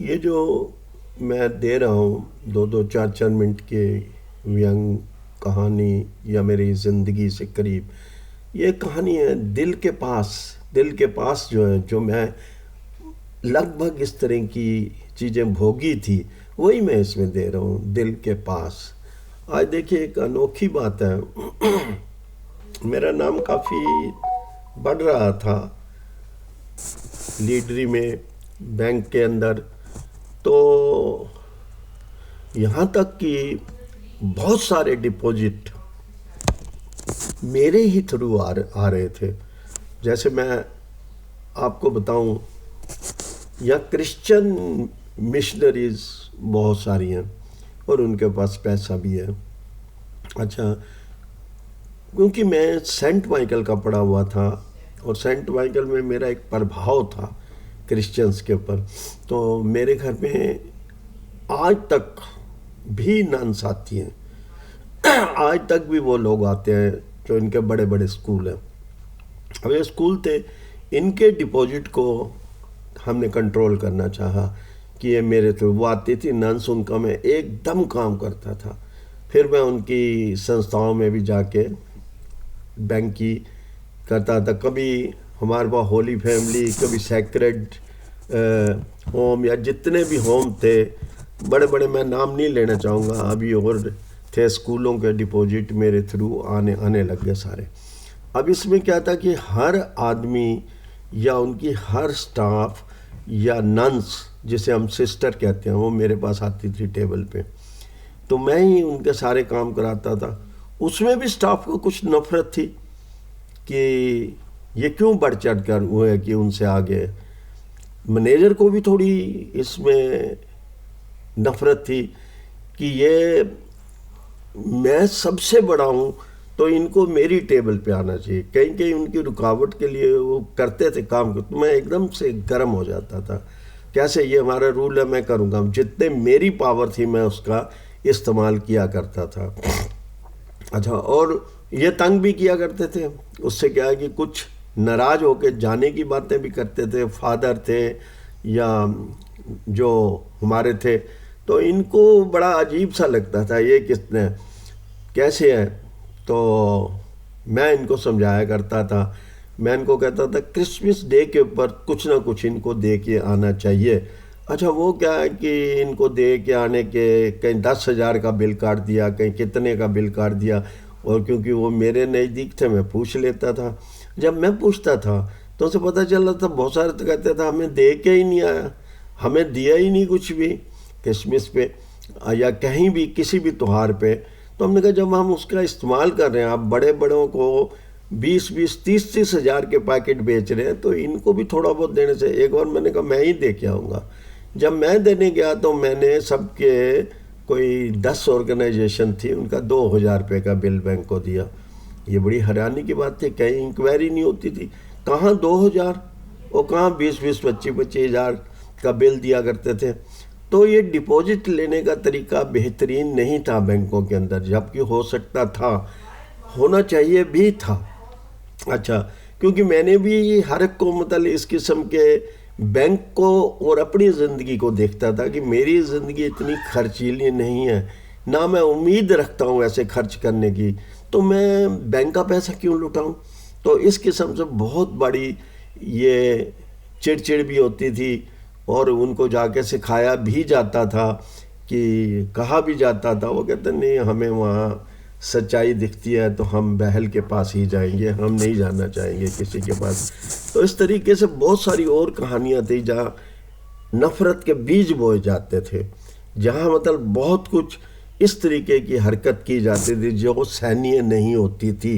ये जो मैं दे रहा हूँ दो दो चार चार मिनट के व्यंग कहानी या मेरी ज़िंदगी से करीब, ये कहानी है दिल के पास जो है, जो मैं लगभग इस तरह की चीज़ें भोगी थी, वही मैं इसमें दे रहा हूँ। दिल के पास। आज देखिए, एक अनोखी बात है। मेरा नाम काफ़ी बढ़ रहा था लीडरी में, बैंक के अंदर। तो यहाँ तक कि बहुत सारे डिपॉजिट मेरे ही थ्रू आ रहे थे। जैसे मैं आपको बताऊं, यहाँ क्रिश्चियन मिशनरीज बहुत सारी हैं और उनके पास पैसा भी है। अच्छा, क्योंकि मैं सेंट माइकल का पढ़ा हुआ था और सेंट माइकल में मेरा एक प्रभाव था क्रिश्चियंस के ऊपर, तो मेरे घर में आज तक भी नन्स आती हैं। आज तक भी वो लोग आते हैं जो इनके बड़े बड़े स्कूल हैं। अब ये स्कूल थे, इनके डिपॉजिट को हमने कंट्रोल करना चाहा कि ये मेरे थ्रू वो आती थी नन्स, उनका मैं एकदम काम करता था। फिर मैं उनकी संस्थाओं में भी जाके बैंक की करता था। कभी हमारे पास होली फैमिली, कभी सेक्रेड होम, या जितने भी होम थे बड़े बड़े, मैं नाम नहीं लेना चाहूँगा अभी, और थे स्कूलों के डिपॉजिट मेरे थ्रू आने आने लग गए सारे। अब इसमें क्या था कि हर आदमी या उनकी हर स्टाफ या नन्स, जिसे हम सिस्टर कहते हैं, वो मेरे पास आती थी टेबल पे, तो मैं ही उनके सारे काम कराता था। उसमें भी स्टाफ को कुछ नफरत थी कि ये क्यों बढ़ चढ़ कर हुए कि उनसे आगे। मैनेजर को भी थोड़ी इसमें नफरत थी कि ये, मैं सबसे बड़ा हूँ तो इनको मेरी टेबल पे आना चाहिए। कहीं कहीं उनकी रुकावट के लिए वो करते थे काम को, तो मैं एकदम से गर्म हो जाता था। कैसे, ये हमारा रूल है, मैं करूँगा। जितने मेरी पावर थी मैं उसका इस्तेमाल किया करता था। अच्छा, और ये तंग भी किया करते थे। उससे क्या है कि कुछ नाराज होकर जाने की बातें भी करते थे। फादर थे या जो हमारे थे, तो इनको बड़ा अजीब सा लगता था, ये किसने कैसे है। तो मैं इनको समझाया करता था। मैं इनको कहता था क्रिसमस डे के ऊपर कुछ ना कुछ इनको दे के आना चाहिए। अच्छा, वो क्या है कि इनको दे के आने के, कहीं 10,000 का बिल काट दिया, कहीं कितने का बिल काट दिया। और क्योंकि वो मेरे नज़दीक थे, मैं पूछ लेता था। जब मैं पूछता था तो उसे पता चल रहा था, बहुत सारे तो कहते थे हमें दे के ही नहीं आया, हमें दिया ही नहीं कुछ भी क्रिसमस पे या कहीं भी किसी भी त्यौहार पे। तो हमने कहा जब हम उसका इस्तेमाल कर रहे हैं, आप बड़े बड़ों को 20-20, 30-30 हज़ार के पैकेट बेच रहे हैं, तो इनको भी थोड़ा बहुत देने से। एक बार मैंने कहा मैं ही दे के आऊँगा। जब मैं देने गया तो मैंने सबके, कोई 10 ऑर्गेनाइजेशन थी, उनका 2,000 रुपये का बिल बैंक को दिया। ये बड़ी हैरानी की बात थी, कहीं इंक्वायरी नहीं होती थी। कहाँ 2,000 और कहाँ 20-20, 25-25 हज़ार का बिल दिया करते थे। तो ये डिपॉजिट लेने का तरीका बेहतरीन नहीं था बैंकों के अंदर, जबकि हो सकता था, होना चाहिए भी था। अच्छा, क्योंकि मैंने भी हर एक को मतलब इस किस्म के बैंक को और अपनी ज़िंदगी को देखता था कि मेरी ज़िंदगी इतनी खर्चीली नहीं है, ना मैं उम्मीद रखता हूँ ऐसे खर्च करने की, तो मैं बैंक का पैसा क्यों लुटाऊँ। तो इस किस्म से बहुत बड़ी ये चिड़चिड़ भी होती थी। और उनको जाके सिखाया भी जाता था, कि कहा भी जाता था, वो कहते नहीं, हमें वहाँ सच्चाई दिखती है तो हम बहल के पास ही जाएंगे, हम नहीं जाना चाहेंगे किसी के पास। तो इस तरीके से बहुत सारी और कहानियाँ थी जहाँ नफ़रत के बीज बोए जाते थे, जहाँ मतलब बहुत कुछ इस तरीके की हरकत की जाती थी जो सैन्य नहीं होती थी।